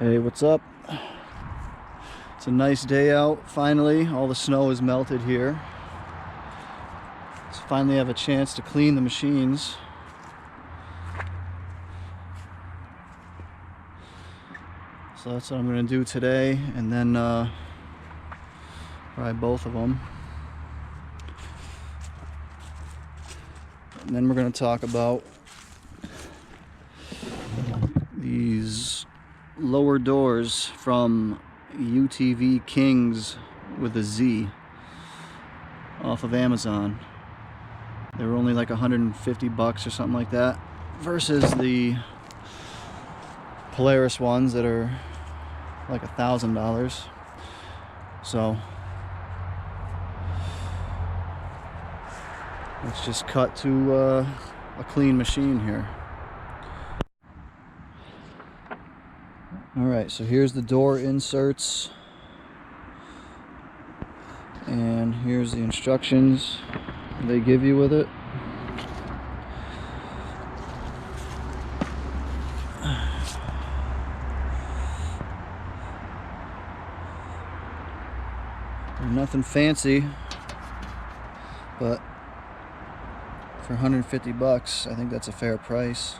Hey, what's up? It's a nice day out. Finally, all the snow is melted here. So finally have a chance to clean the machines. So that's what I'm going to do today, and then try both of them. And then we're going to talk about these lower doors from UTV Kingz with a Z off of Amazon. They were only like 150 bucks or something like that, versus the Polaris ones that are like $1,000. So let's just cut to a clean machine here. Alright, so here's the door inserts, and here's the instructions they give you with it. They're nothing fancy, but for 150 bucks, I think that's a fair price,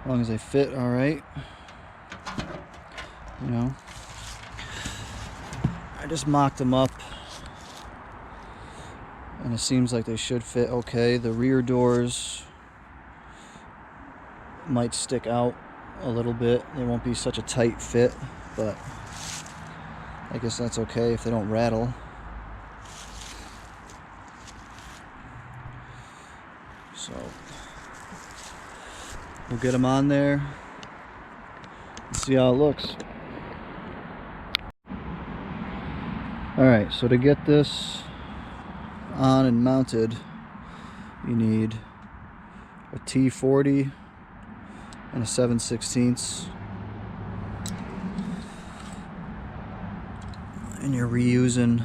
as long as they fit all right. You know, I just mocked them up, and it seems like they should fit okay. The rear doors might stick out a little bit. They won't be such a tight fit, but I guess that's okay if they don't rattle. So we'll get them on there and see how it looks. Alright, so to get this on and mounted, you need a T40 and a 7/16, and you're reusing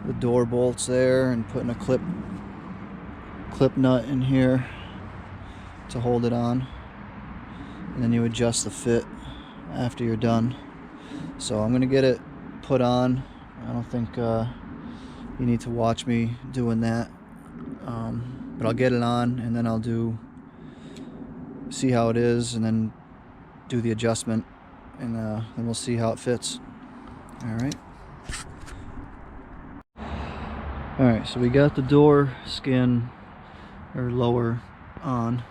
the door bolts there and putting a clip nut in here to hold it on, and then you adjust the fit after you're done. So I'm gonna get it put on. I don't think you need to watch me doing that, but I'll get it on, and then I'll see how it is, and then do the adjustment, and then we'll see how it fits. Alright, so we got the door skin or lower on.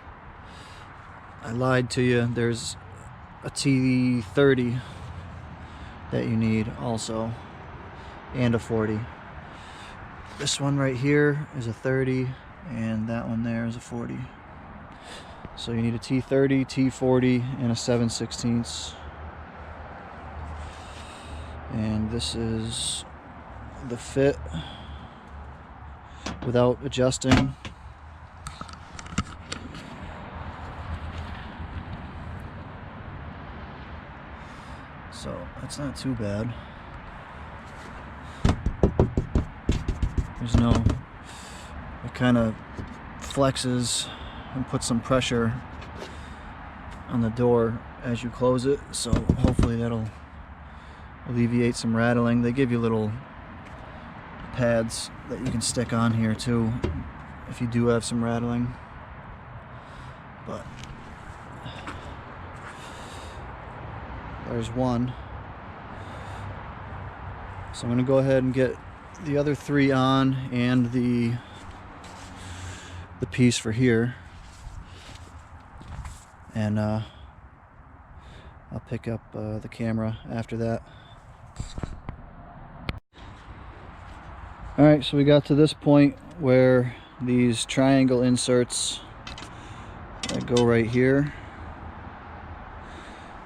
I lied to you. There's a T30 that you need also, and a 40. This one right here is a 30, and that one there is a 40. So you need a T30, T40, and a 7/16. And this is the fit without adjusting. So that's not too bad. There's no, it kind of flexes and puts some pressure on the door as you close it, so hopefully that'll alleviate some rattling. They give you little pads that you can stick on here too if you do have some rattling, but there's one. So I'm going to go ahead and get the other three on, and the piece for here, and I'll pick up the camera after that. Alright, so we got to this point where these triangle inserts that go right here,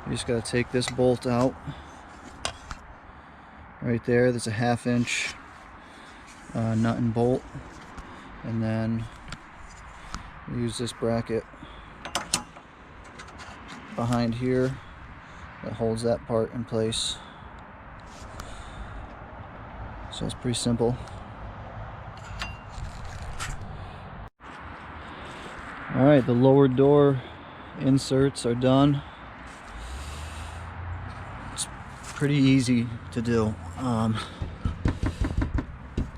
you just got to take this bolt out right there. There's a 1/2 inch nut and bolt, and then use this bracket behind here that holds that part in place. So it's pretty simple. Alright, the lower door inserts are done. pretty easy to do.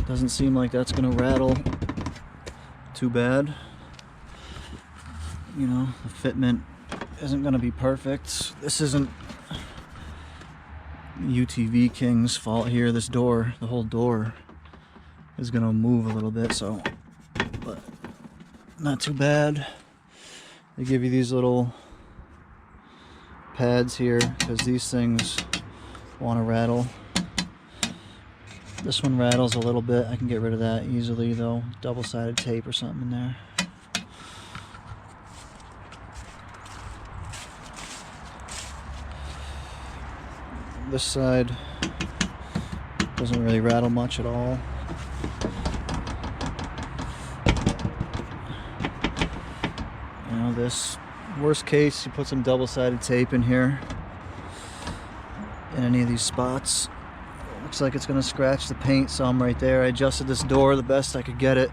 Doesn't seem like that's gonna rattle too bad. You know, the fitment isn't gonna be perfect. This isn't UTV King's fault here. This door, the whole door is gonna move a little bit, so, but not too bad. They give you these little pads here because these things want to rattle. This one rattles a little bit. I can get rid of that easily though. Double-sided tape or something in there. This side doesn't really rattle much at all. You know, this, worst case, you put some double-sided tape in here in any of these spots. Looks like it's gonna scratch the paint some right there. I adjusted this door the best I could get it.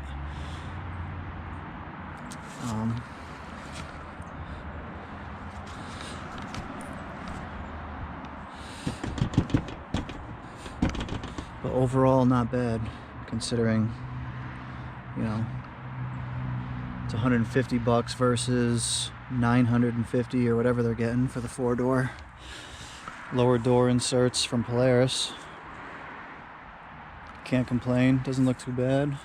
But overall, not bad, considering, you know, it's 150 bucks versus 950 or whatever they're getting for the 4-door lower door inserts from Polaris. Can't complain, doesn't look too bad.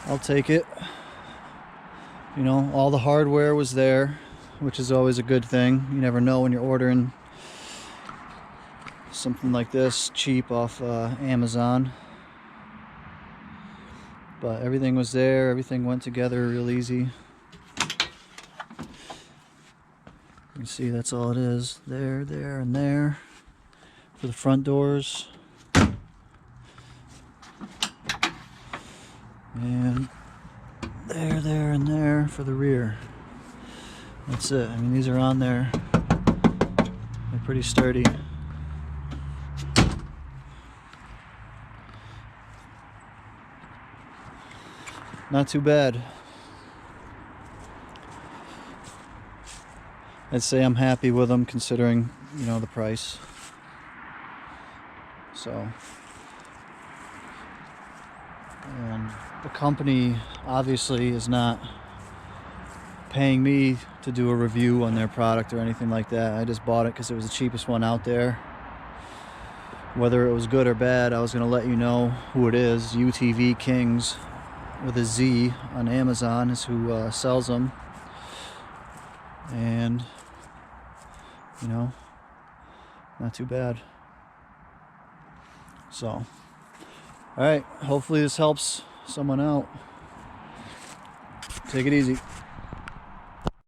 I'll take it. You know, all the hardware was there, which is always a good thing. You never know when you're ordering something like this cheap off Amazon. But everything was there, everything went together real easy. You can see that's all it is. There, there, and there for the front doors. And there, and there for the rear. That's it. I mean, these are on there. They're pretty sturdy. Not too bad. I'd say I'm happy with them considering, you know, the price. So, and the company obviously is not paying me to do a review on their product or anything like that. I just bought it because it was the cheapest one out there. Whether it was good or bad, I was going to let you know who it is. UTV Kingz with a Z on Amazon is who sells them. And, you know, not too bad. So, alright, hopefully this helps someone out. Take it easy.